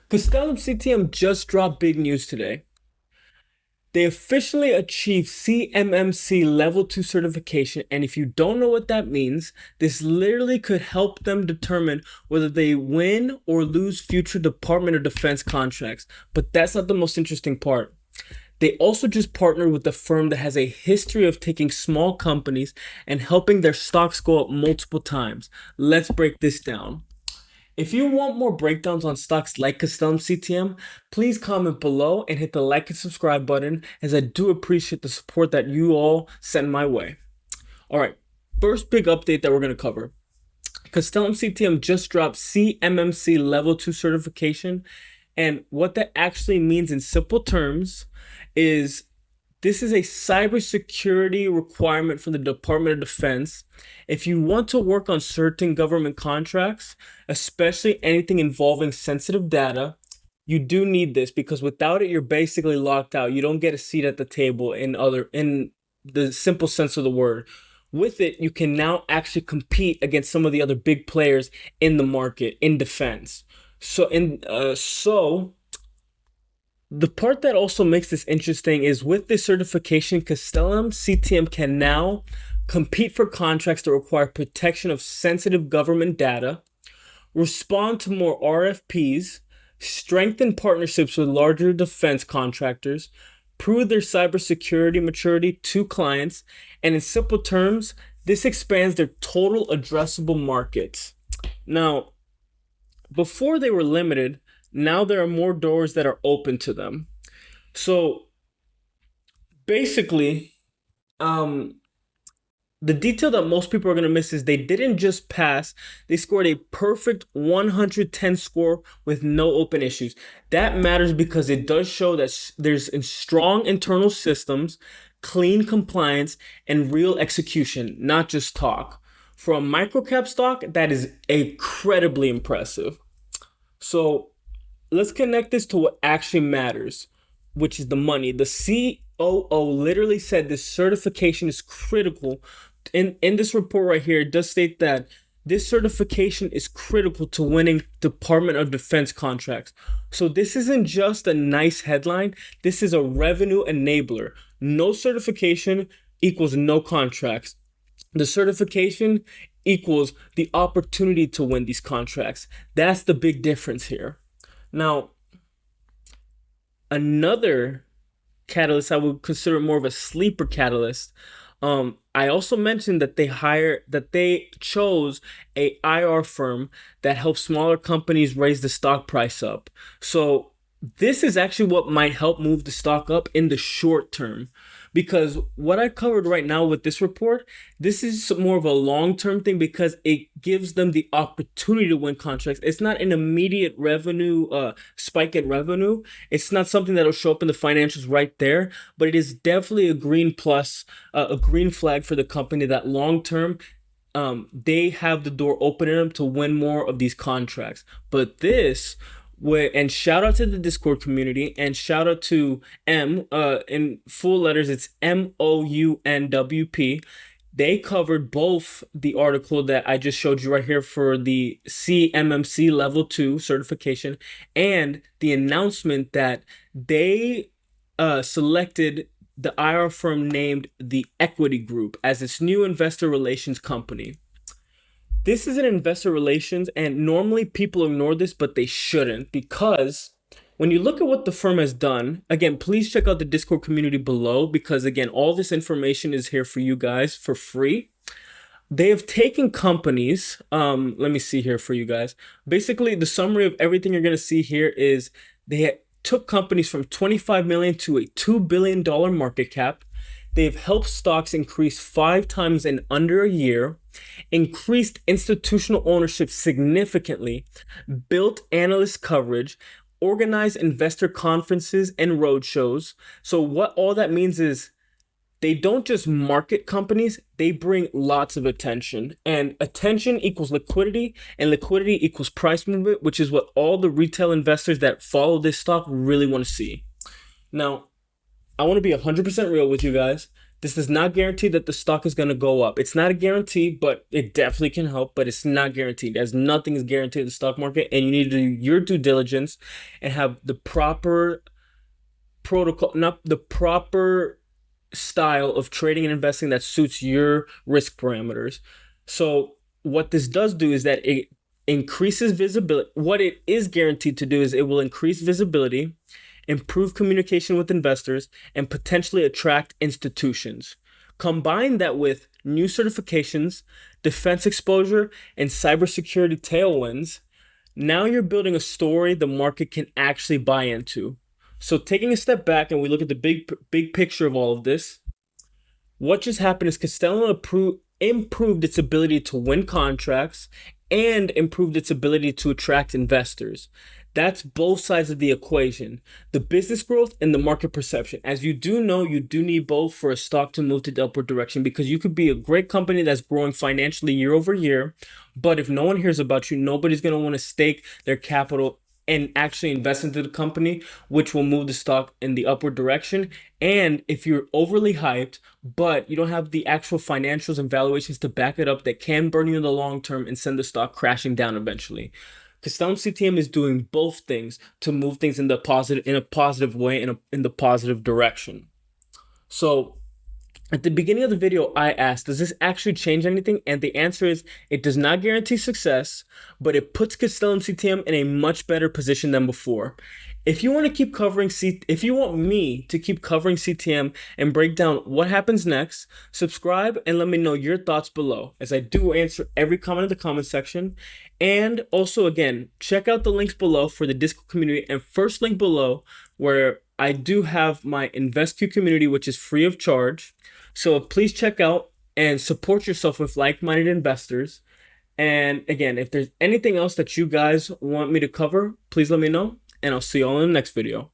Castellum CTM just dropped big news today. They officially achieved CMMC Level 2 certification, and if you don't know what that means, this literally could help them determine whether they win or lose future Department of Defense contracts. But that's not the most interesting part. They also just partnered with a firm that has a history of taking small companies and helping their stocks go up multiple times. Let's break this down. If you want more breakdowns on stocks like Castellum CTM, please comment below and hit the like and subscribe button, as I do appreciate the support that you all send my way. All right, first big update that we're going to cover. Castellum CTM just dropped CMMC Level 2 certification, and what that actually means in simple terms is this is a cybersecurity requirement for the Department of Defense. If you want to work on certain government contracts, especially anything involving sensitive data, you do need this, because without it, you're basically locked out. You don't get a seat at the table in the simple sense of the word. With it, you can now actually compete against some of the other big players in the market in defense. So the part that also makes this interesting is with this certification, Castellum CTM can now compete for contracts that require protection of sensitive government data, respond to more RFPs, strengthen partnerships with larger defense contractors, prove their cybersecurity maturity to clients, and in simple terms, this expands their total addressable markets. Now, before they were limited, now there are more doors that are open to them. So basically, the detail that most people are going to miss is they didn't just pass, they scored a perfect 110 score with no open issues. That matters because it does show that there's strong internal systems, clean compliance, and real execution, not just talk. For a microcap stock, that is incredibly impressive. So let's connect this to what actually matters, which is the money. The COO literally said this certification is critical. In this report right here, it does state that this certification is critical to winning Department of Defense contracts. So this isn't just a nice headline. This is a revenue enabler. No certification equals no contracts. The certification equals the opportunity to win these contracts. That's the big difference here. Now, another catalyst I would consider more of a sleeper catalyst. I also mentioned that they chose a IR firm that helps smaller companies raise the stock price up. So this is actually what might help move the stock up in the short term, because what I covered right now with this report, this is more of a long-term thing because it gives them the opportunity to win contracts. It's not an immediate revenue spike in revenue. It's not something that'll show up in the financials right there, but it is definitely a green flag for the company that long-term they have the door open in them to win more of these contracts. But and shout out to the Discord community, and shout out to in full letters, it's MOUNWP. They covered both the article that I just showed you right here for the CMMC Level 2 certification and the announcement that they selected the IR firm named the Equity Group as its new investor relations company. This is an investor relations, and normally people ignore this, but they shouldn't, because when you look at what the firm has done, again, please check out the Discord community below, because again, all this information is here for you guys for free. They have taken companies, let me see here for you guys. Basically, the summary of everything you're going to see here is they took companies from 25 million to a $2 billion market cap. They've helped stocks increase 5 times in under a year, increased institutional ownership significantly, built analyst coverage, organized investor conferences and roadshows. So what all that means is they don't just market companies, they bring lots of attention. And attention equals liquidity, and liquidity equals price movement, which is what all the retail investors that follow this stock really want to see. Now, I want to be 100% real with you guys. This does not guarantee that the stock is going to go up. It's not a guarantee, but it definitely can help, but it's not guaranteed, as nothing is guaranteed in the stock market, and you need to do your due diligence and have the proper protocol, not the proper style of trading and investing that suits your risk parameters. So what this does do is that it increases visibility. What it is guaranteed to do is it will increase visibility, improve communication with investors, and potentially attract institutions. Combine that with new certifications, defense exposure, and cybersecurity tailwinds. Now you're building a story the market can actually buy into. So taking a step back and we look at the big picture of all of this, what just happened is Castellan improved its ability to win contracts and improved its ability to attract investors. That's both sides of the equation, the business growth and the market perception. As you do know, you do need both for a stock to move to the upward direction, because you could be a great company that's growing financially year over year, but if no one hears about you, nobody's going to want to stake their capital and actually invest into the company, which will move the stock in the upward direction. And if you're overly hyped, but you don't have the actual financials and valuations to back it up, that can burn you in the long term and send the stock crashing down eventually. Castellan CTM is doing both things to move things in a positive way, in the positive direction. So at the beginning of the video, I asked, does this actually change anything? And the answer is, it does not guarantee success, but it puts Castellan CTM in a much better position than before. If you want to keep covering if you want me to keep covering CTM and break down what happens next, subscribe and let me know your thoughts below, as I do answer every comment in the comment section. And also, again, check out the links below for the Discord community, and first link below where I do have my InvestQ community, which is free of charge. So please check out and support yourself with like-minded investors. And again, if there's anything else that you guys want me to cover, please let me know, and I'll see you all in the next video.